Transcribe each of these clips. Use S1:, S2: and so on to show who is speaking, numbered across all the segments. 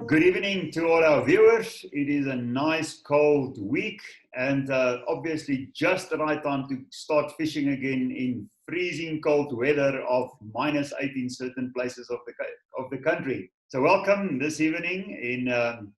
S1: Good evening to all our viewers. It is a nice cold week and obviously just the right time to start fishing again in freezing cold weather of -8 in certain places of the country. So welcome this evening in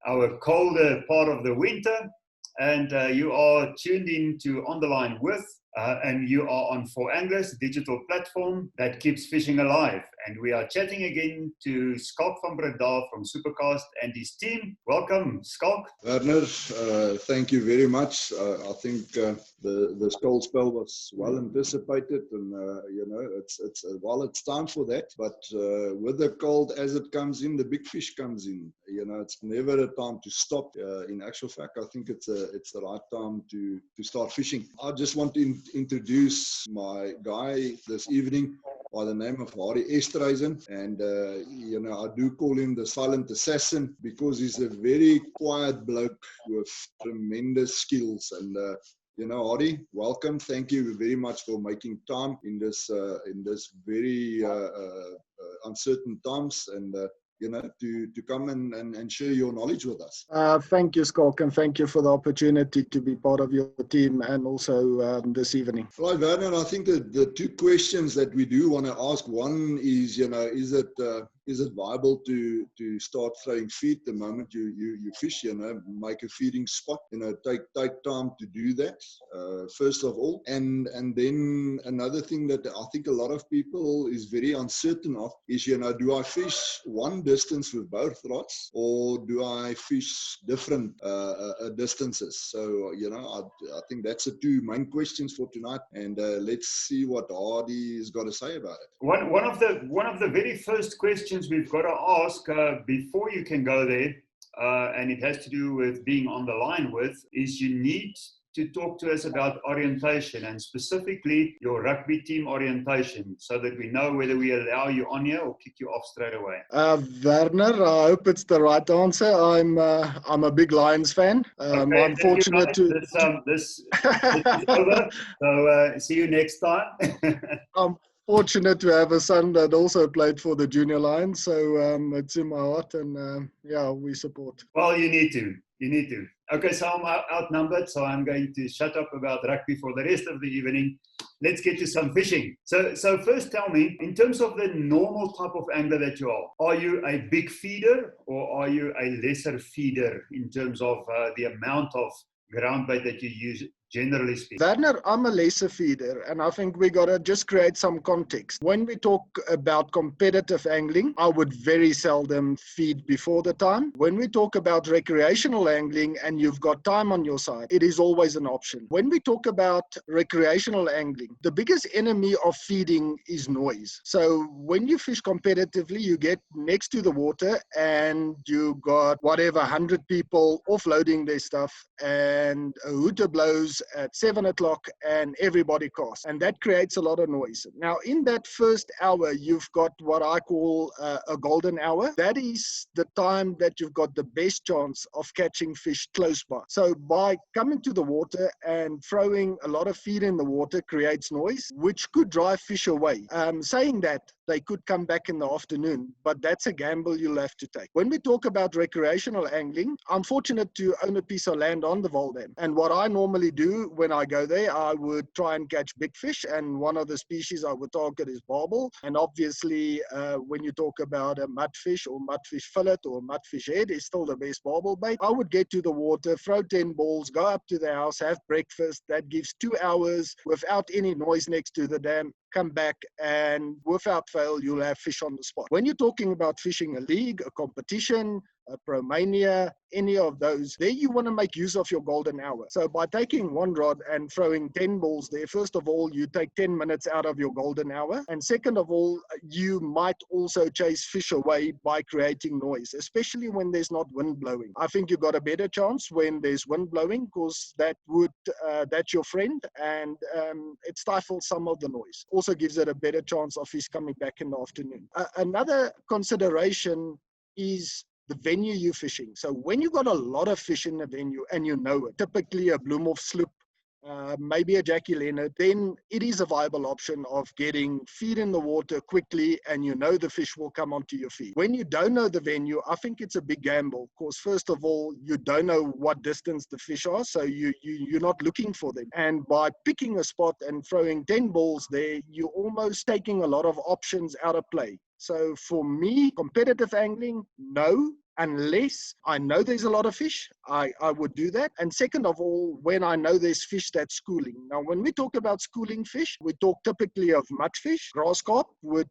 S1: our colder part of the winter, and you are tuned in to On the Line with, and you are on 4Anglers digital platform that keeps fishing alive. And we are chatting again to Schalk from Breda from Supercast and his team. Welcome, Schalk.
S2: Werner, thank you very much. I think the cold spell was well anticipated, and it's time for that. But with the cold as it comes in, the big fish comes in. It's never a time to stop. In actual fact, I think it's the right time to start fishing. I just want to introduce my guy this evening by the name of Esterhuysen, and I do call him the Silent Assassin because he's a very quiet bloke with tremendous skills. And Hardy, welcome. Thank you very much for making time in this very uncertain times, and to come and share your knowledge with us.
S3: Thank you, Schalk, and thank you for the opportunity to be part of your team and also this evening.
S2: Right, Werner, I think that the two questions that we do want to ask, one is, is it viable to start throwing feed the moment you fish, make a feeding spot, take time to do that, first of all. And then another thing that I think a lot of people is very uncertain of is, do I fish one distance with both rods, or do I fish different distances? So, I think that's the two main questions for tonight, and let's see what Hardy has got to say about it.
S1: One of the very first questions we've got to ask before you can go there, and it has to do with being on the line with, is you need to talk to us about orientation, and specifically your rugby team orientation, so that we know whether we allow you on here or kick you off straight away.
S3: Werner, I hope it's the right answer. I'm a big Lions fan.
S1: Okay,
S3: I'm fortunate to.
S1: This is over. So see you next time.
S3: I'm fortunate to have a son that also played for the Junior Lions, so it's in my heart, and we support.
S1: Well, you need to. Okay, so I'm outnumbered, so I'm going to shut up about rugby for the rest of the evening. Let's get to some fishing. So first tell me, in terms of the normal type of angler that you are you a big feeder or are you a lesser feeder in terms of the amount of ground bait that you use, generally speaking?
S3: Werner, I'm a lesser feeder, and I think we got to just create some context. When we talk about competitive angling, I would very seldom feed before the time. When we talk about recreational angling and you've got time on your side, it is always an option. When we talk about recreational angling, the biggest enemy of feeding is noise. So when you fish competitively, you get next to the water and you got 100 people offloading their stuff, and a hooter blows at 7 o'clock and everybody casts, and that creates a lot of noise. Now in that first hour, you've got what I call a golden hour. That is the time that you've got the best chance of catching fish close by. So by coming to the water and throwing a lot of feed in the water creates noise, which could drive fish away. Saying that, they could come back in the afternoon, but that's a gamble you'll have to take. When we talk about recreational angling, I'm fortunate to own a piece of land on the Valdam, and what I normally do when I go there, I would try and catch big fish, and one of the species I would target is barbel. And obviously, when you talk about a mudfish or mudfish fillet or mudfish head, is still the best barbel bait. I would get to the water, throw 10 balls, go up to the house, have breakfast. That gives 2 hours without any noise next to the dam. Come back, and without fail, you'll have fish on the spot. When you're talking about fishing a league, a competition, a Promania, any of those, there you want to make use of your golden hour. So by taking one rod and throwing 10 balls there, first of all, you take 10 minutes out of your golden hour. And second of all, you might also chase fish away by creating noise, especially when there's not wind blowing. I think you got a better chance when there's wind blowing, because that's your friend, and it stifles some of the noise. Also gives it a better chance of fish coming back in the afternoon. Another consideration is the venue you're fishing. So when you got a lot of fish in the venue and you know it, typically a Bloemhof sloop, maybe a Jackie Leonard, then it is a viable option of getting feed in the water quickly, and you know the fish will come onto your feed. When you don't know the venue, I think it's a big gamble, because first of all, you don't know what distance the fish are, so you're not looking for them. And by picking a spot and throwing 10 balls there, you're almost taking a lot of options out of play. So for me, competitive angling, no. Unless I know there's a lot of fish, I would do that. And second of all, when I know there's fish that's schooling. Now, when we talk about schooling fish, we talk typically of mudfish. Grass carp would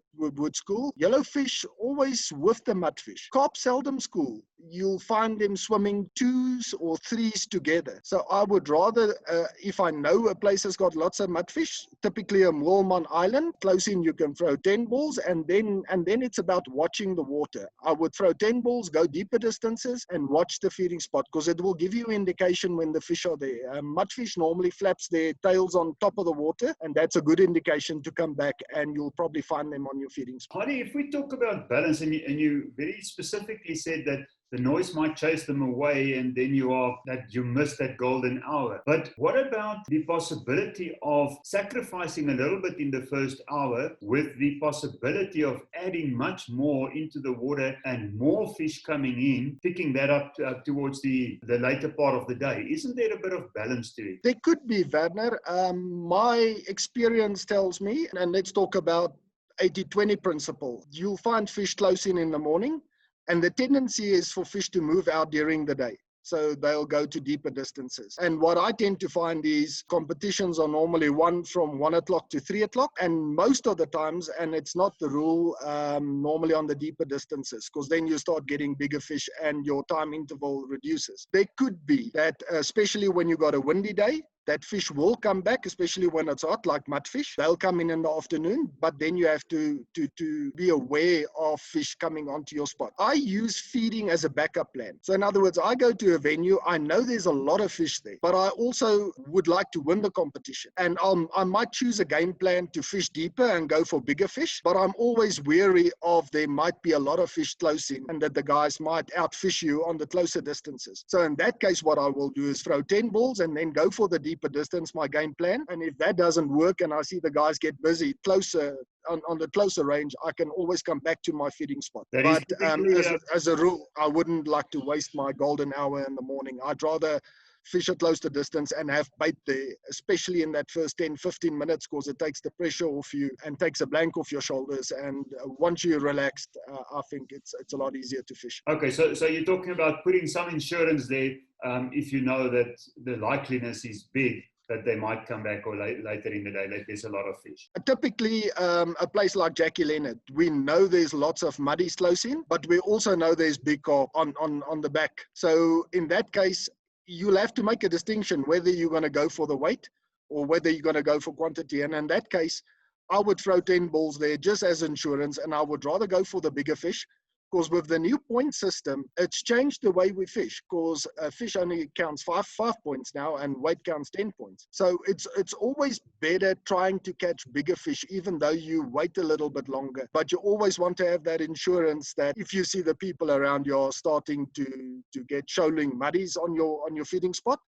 S3: school. Yellowfish always with the mudfish. Carp seldom school. You'll find them swimming 2s or 3s together. So I would rather, if I know a place has got lots of mudfish, typically a Moelman Island, close in you can throw 10 balls, and then it's about watching the water. I would throw 10 balls, go deeper distances, and watch the feeding spot, because it will give you indication when the fish are there. Mudfish normally flaps their tails on top of the water, and that's a good indication to come back, and you'll probably find them on your feeding spot.
S1: Heidi, if we talk about balance, and you very specifically said that the noise might chase them away, and then you miss that golden hour. But what about the possibility of sacrificing a little bit in the first hour, with the possibility of adding much more into the water and more fish coming in, picking that up towards the later part of the day? Isn't there a bit of balance to it?
S3: There could be, Werner. My experience tells me, and let's talk about 80-20 principle. You'll find fish close in the morning, and the tendency is for fish to move out during the day. So they'll go to deeper distances. And what I tend to find is competitions are normally from 1 o'clock to 3 o'clock. And most of the times, and it's not the rule, normally on the deeper distances, because then you start getting bigger fish and your time interval reduces. There could be that, especially when you got a windy day, that fish will come back, especially when it's hot, like mudfish. They'll come in the afternoon, but then you have to be aware of fish coming onto your spot. I use feeding as a backup plan. So in other words, I go to a venue, I know there's a lot of fish there, but I also would like to win the competition. And I might choose a game plan to fish deeper and go for bigger fish, but I'm always wary of there might be a lot of fish close in, and that the guys might outfish you on the closer distances. So in that case, what I will do is throw 10 balls and then go for the deeper distance, my game plan. And if that doesn't work and I see the guys get busy closer on the closer range, I can always come back to my feeding spot. But as a rule, I wouldn't like to waste my golden hour in the morning. I'd rather fish at closer distance and have bait there, especially in that first 10-15 minutes, because it takes the pressure off you and takes a blank off your shoulders. And once you're relaxed, I think it's a lot easier to fish.
S1: Okay, so you're talking about putting some insurance there, if you know that the likeliness is big that they might come back, or later in the day that there's a lot of fish.
S3: Typically, a place like Jackie Leonard, we know there's lots of muddies close in, but we also know there's big carp on the back. So in that case, you'll have to make a distinction whether you're going to go for the weight or whether you're going to go for quantity. And in that case, I would throw 10 balls there just as insurance, and I would rather go for the bigger fish. Because with the new point system, it's changed the way we fish, because fish only counts five points now and weight counts 10 points. So it's always better trying to catch bigger fish, even though you wait a little bit longer. But you always want to have that insurance that if you see the people around you are starting to get shoaling muddies on your feeding spot,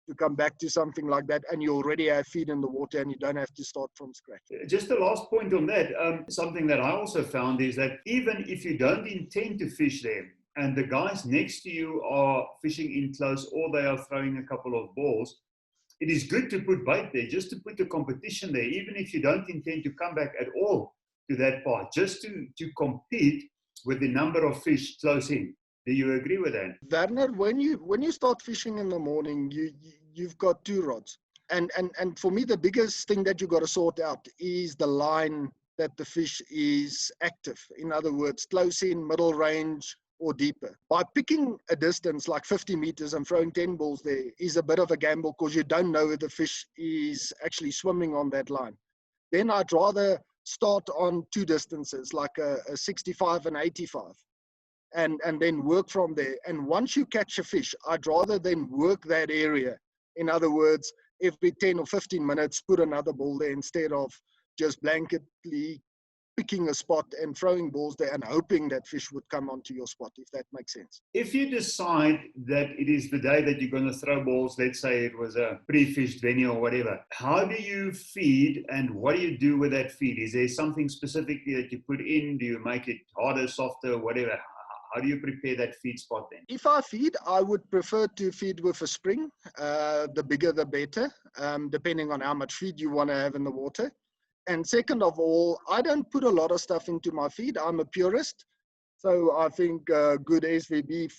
S3: to come back to something like that, and you already have feed in the water and you don't have to start from scratch.
S1: Just the last point on that, something that I also found is that even if you don't intend to fish there, and the guys next to you are fishing in close, or they are throwing a couple of balls, it is good to put bait there, just to put the competition there, even if you don't intend to come back at all to that part, just to compete with the number of fish close in. Do you agree with that?
S3: Werner, when you start fishing in the morning, you've got two rods. And for me, the biggest thing that you got to sort out is the line that the fish is active. In other words, close in, middle range, or deeper. By picking a distance like 50 meters and throwing 10 balls there is a bit of a gamble, because you don't know if the fish is actually swimming on that line. Then I'd rather start on two distances, like a 65 and 85. And then work from there. And once you catch a fish, I'd rather then work that area. In other words, every 10 or 15 minutes, put another ball there instead of just blanketly picking a spot and throwing balls there and hoping that fish would come onto your spot, if that makes sense.
S1: If you decide that it is the day that you're going to throw balls, let's say it was a pre-fished venue or whatever, how do you feed and what do you do with that feed? Is there something specifically that you put in? Do you make it harder, softer, whatever? How do you prepare that feed spot then?
S3: If I feed, I would prefer to feed with a spring. The bigger the better, depending on how much feed you want to have in the water. And second of all, I don't put a lot of stuff into my feed. I'm a purist. So I think good SVB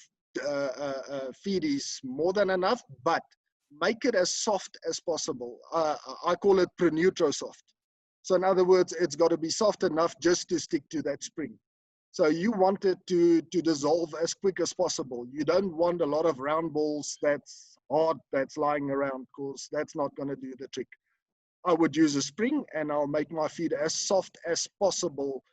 S3: feed is more than enough, but make it as soft as possible. I call it pre-neutro soft. So in other words, it's got to be soft enough just to stick to that spring. So you want it to dissolve as quick as possible. You don't want a lot of round balls that's hard, that's lying around, because that's not going to do the trick. I would use a spring and I'll make my feed as soft as possible,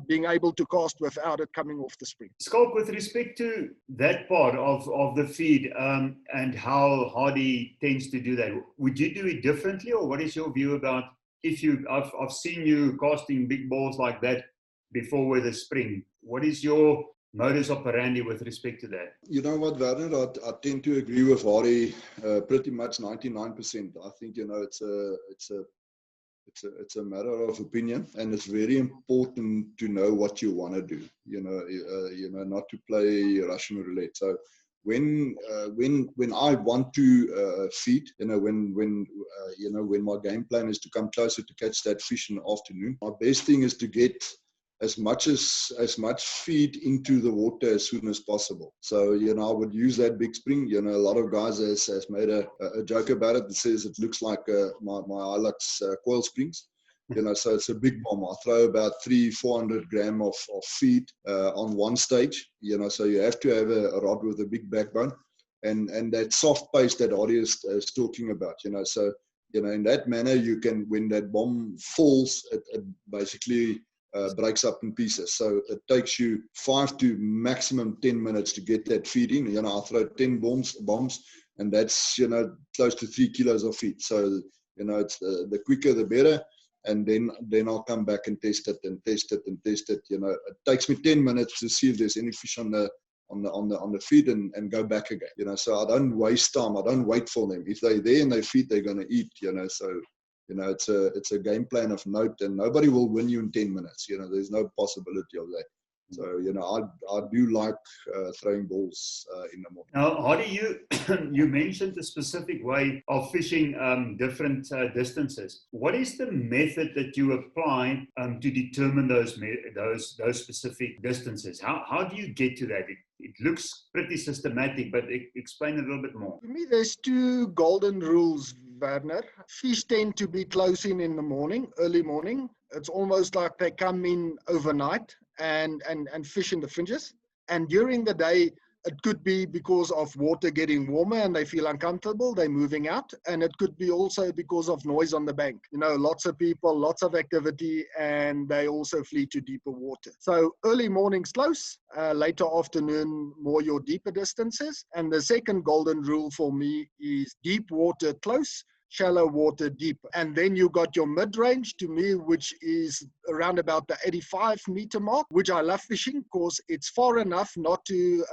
S3: being able to cast without it coming off the spring.
S1: Schalk, with respect to that part of the feed and how Hardy tends to do that, would you do it differently, or what is your view about if I've seen you casting big balls like that before with a spring? What is your modus operandi with respect to that?
S2: You know what, Werner, I tend to agree with Hardy pretty much 99%. I think, it's a matter of opinion, and it's very important to know what you want to do, not to play Russian roulette. So when I want to feed, when my game plan is to come closer to catch that fish in the afternoon, my best thing is to get as much feed into the water as soon as possible. So, I would use that big spring. A lot of guys has made a joke about it that says it looks like my Hilux coil springs. So it's a Big Momma. I throw about 300-400 grams of feed on one stage. So you have to have a rod with a big backbone and that soft paste that Adi is talking about. So in that manner you can, when that bomb falls, it basically breaks up in pieces. So it takes you 5 to maximum 10 minutes to get that feed in. I throw 10 bombs, and that's close to 3 kilos of feed. So it's the quicker the better. And then I'll come back and test it. It takes me 10 minutes to see if there's any fish on the feed and go back again. So I don't waste time. I don't wait for them. If they're there and they feed, they're going to eat. So it's a game plan of note, and nobody will win you in 10 minutes. There's no possibility of that. So, I do like throwing balls in the morning.
S1: Now, Hardy, you mentioned a specific way of fishing different distances. What is the method that you apply to determine those specific distances? How do you get to that? It looks pretty systematic, but explain a little bit more.
S3: To me, there's two golden rules, Werner. Fish tend to be close in the morning, early morning. It's almost like they come in overnight and fish in the fringes. And during the day, it could be because of water getting warmer and they feel uncomfortable, they're moving out. And it could be also because of noise on the bank. Lots of people, lots of activity, and they also flee to deeper water. So early morning's close, later afternoon, more your deeper distances. And the second golden rule for me is deep water close, shallow water deep. And then you got your mid-range, to me, which is around about the 85-meter mark, which I love fishing because it's far enough not to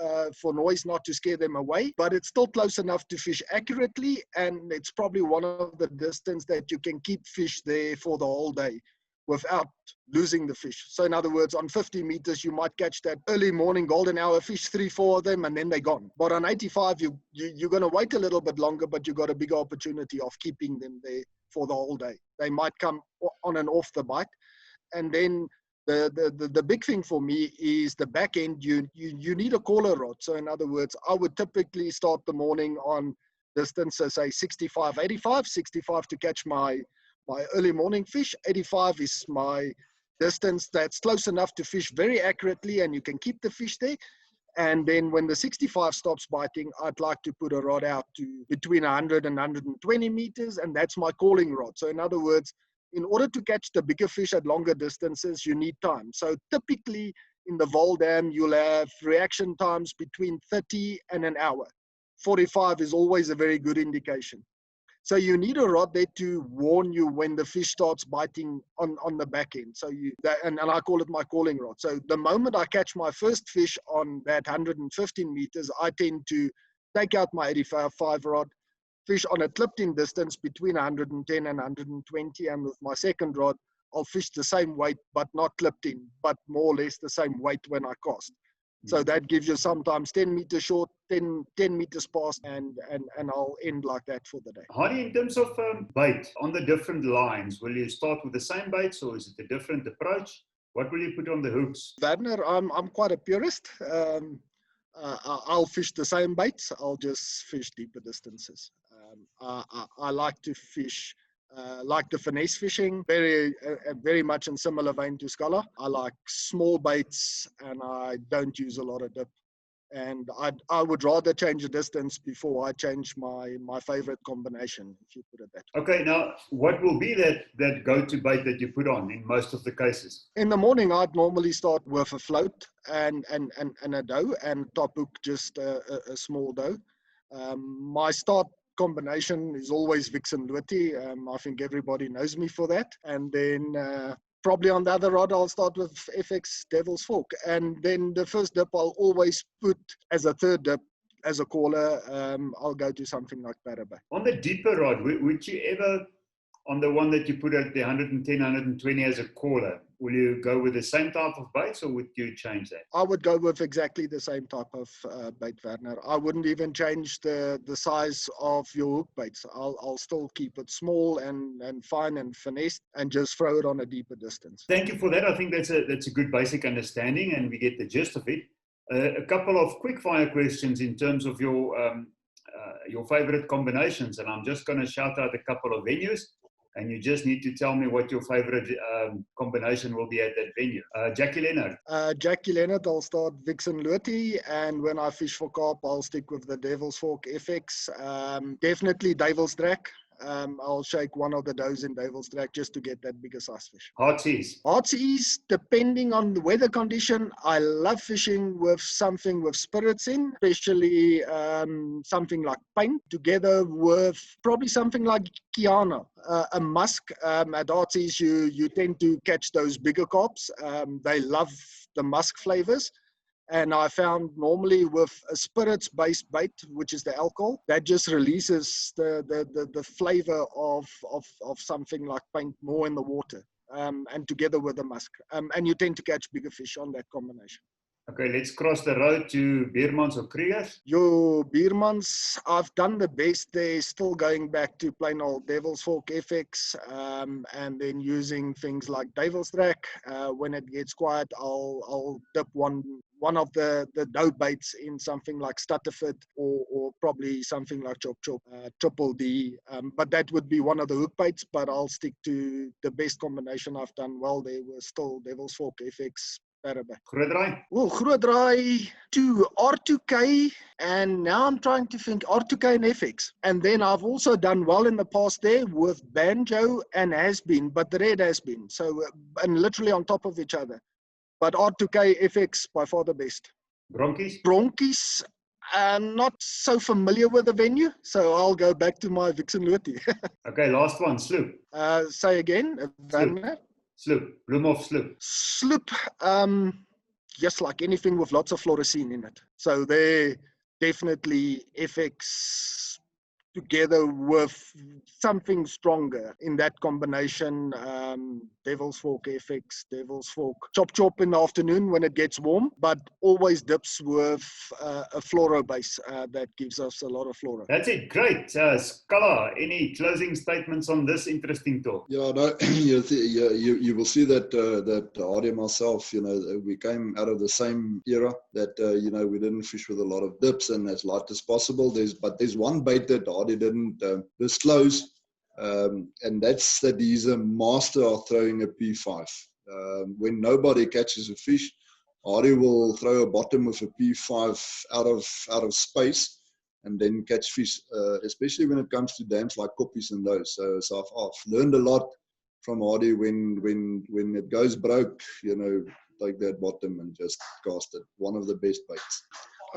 S3: for noise not to scare them away, but it's still close enough to fish accurately, and it's probably one of the distance that you can keep fish there for the whole day without losing the fish. So in other words, on 50 meters, you might catch that early morning golden hour fish, 3-4 of them, and then they're gone. But on 85, you're going to wait a little bit longer, but you got a bigger opportunity of keeping them there for the whole day. They might come on and off the bite. And then the big thing for me is the back end. You need a caller rod. So in other words, I would typically start the morning on distances, say 65, 85, 65 to catch my early morning fish. 85 is my distance that's close enough to fish very accurately and you can keep the fish there. And then when the 65 stops biting, I'd like to put a rod out to between 100 and 120 meters, and that's my calling rod. So in other words, in order to catch the bigger fish at longer distances, you need time. So typically in the Vol Dam, you'll have reaction times between 30 and an hour. 45 is always a very good indication. So you need a rod there to warn you when the fish starts biting on the back end. So and I call it my calling rod. So the moment I catch my first fish on that 115 meters, I tend to take out my 85 rod, fish on a clipped in distance between 110 and 120, and with my second rod, I'll fish the same weight, but not clipped in, but more or less the same weight when I cast. So that gives you sometimes 10 meters short, 10 meters past, and I'll end like that for the day.
S1: Hardy, in terms of bait on the different lines, will you start with the same baits or is it a different approach? What will you put on the hooks?
S3: Werner, I'm quite a purist. I'll fish the same baits. I'll just fish deeper distances. I like to fish like the finesse fishing, very much in similar vein to Schalk. I like small baits and I don't use a lot of dip. And I would rather change the distance before I change my favorite combination, if you put it that way.
S1: Okay, now what will be that go-to bait that you put on in most of the cases?
S3: In the morning, I'd normally start with a float and a dough, and top hook just a small dough. My start combination is always Vixen Luti. I think everybody knows me for that. And then probably on the other rod, I'll start with FX Devil's Fork. And then the first dip I'll always put as a third dip. As a caller, I'll go to something like Breda.
S1: On the deeper rod, would you ever, on the one that you put at the 110, 120 as a caller, will you go with the same type of baits or would you change that?
S3: I would go with exactly the same type of bait, Werner. I wouldn't even change the size of your hook baits. I'll still keep it small and fine and finessed and just throw it on a deeper distance.
S1: Thank you for that. I think that's a good basic understanding and we get the gist of it. A couple of quick fire questions in terms of your favorite combinations, and I'm just going to shout out a couple of venues. And you just need to tell me what your favorite combination will be at that venue. Jackie Leonard.
S3: Jackie Leonard, I'll start Vixen Luti, and when I fish for carp, I'll stick with the Devil's Fork FX. Definitely Devil's Drac. I'll shake one of the does in Devil's Drac just to get that bigger size fish.
S1: Hard seas.
S3: Hard seas, depending on the weather condition, I love fishing with something with spirits in, especially something like paint, together with probably something like Kiana, a musk. At hard seas, you tend to catch those bigger carps. They love the musk flavors. And I found normally with a spirits-based bait, which is the alcohol, that just releases the flavor of something like paint more in the water, and together with the musk. And you tend to catch bigger fish on that combination.
S1: Okay, let's cross the road to Beermans or Kriegers.
S3: Yo, Beermans, I've done the best there, still going back to plain old Devil's Fork FX, and then using things like Devil's Drac. When it gets quiet, I'll dip one of the dough baits in something like Stutterford or probably something like Chop Chop, Triple D. But that would be one of the hook baits, but I'll stick to the best combination I've done well there was still Devil's Fork FX.
S1: Groot draai?
S3: Well, groot draai to R2K, and now I'm trying to think R2K and FX. And then I've also done well in the past there with Banjo and Has Been, but the red Has Been. So, and literally on top of each other. But R2K, FX, by far the best.
S1: Bronkies?
S3: Bronkies, not so familiar with the venue, so I'll go back to my Vixen Luti.
S1: Okay, last one, sloop.
S3: Say again, Werner.
S1: Sloop, Bloemhof sloop.
S3: Sloop, just like anything with lots of fluorescein in it. So they're definitely FX together with something stronger in that combination. Devil's Fork FX, Devil's Fork Chop Chop in the afternoon when it gets warm, but always dips with a fluoro base that gives us a lot of fluoro.
S1: That's it, great. Scala, any closing statements on this interesting talk?
S2: Yeah, no, you will see that Hardy and myself, we came out of the same era that, we didn't fish with a lot of dips and as light as possible. There's one bait that Hardy didn't disclose, and that's that he's a master of throwing a P5. When nobody catches a fish, Hardy will throw a bottom with a P5 out of space and then catch fish, especially when it comes to dams like koppies and those. So I've learned a lot from Hardy when it goes broke, take that bottom and just cast it. One of the best baits.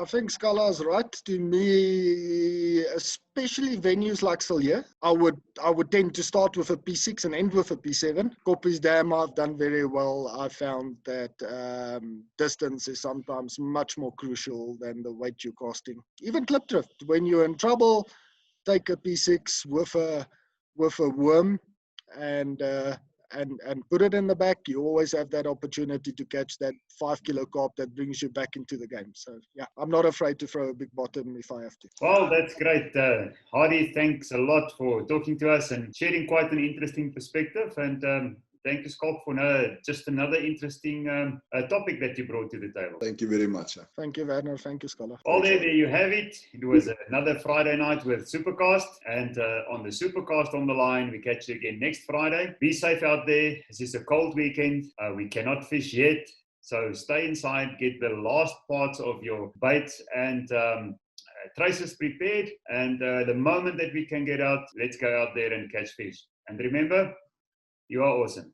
S3: I think Scala's right. To me, especially venues like Silje, I would tend to start with a P6 and end with a P7. Koppies Dam, I've done very well. I found that distance is sometimes much more crucial than the weight you're casting. Even clip drift, when you're in trouble, take a P6 with a worm and put it in the back. You always have that opportunity to catch that 5 kilo carp that brings you back into the game. So yeah, I'm not afraid to throw a big bottom if I have to.
S1: Well, that's great. Hardy, thanks a lot for talking to us and sharing quite an interesting perspective. And thank you, Schalk, for just another interesting topic that you brought to the table.
S2: Thank you very much.
S3: Thank you, Werner. Thank you, Schala.
S1: Well, there you have it. It was another Friday night with Supercast. And on the Supercast on the line, we catch you again next Friday. Be safe out there. This is a cold weekend. We cannot fish yet. So stay inside, get the last parts of your baits and traces prepared. And the moment that we can get out, let's go out there and catch fish. And remember, you are awesome.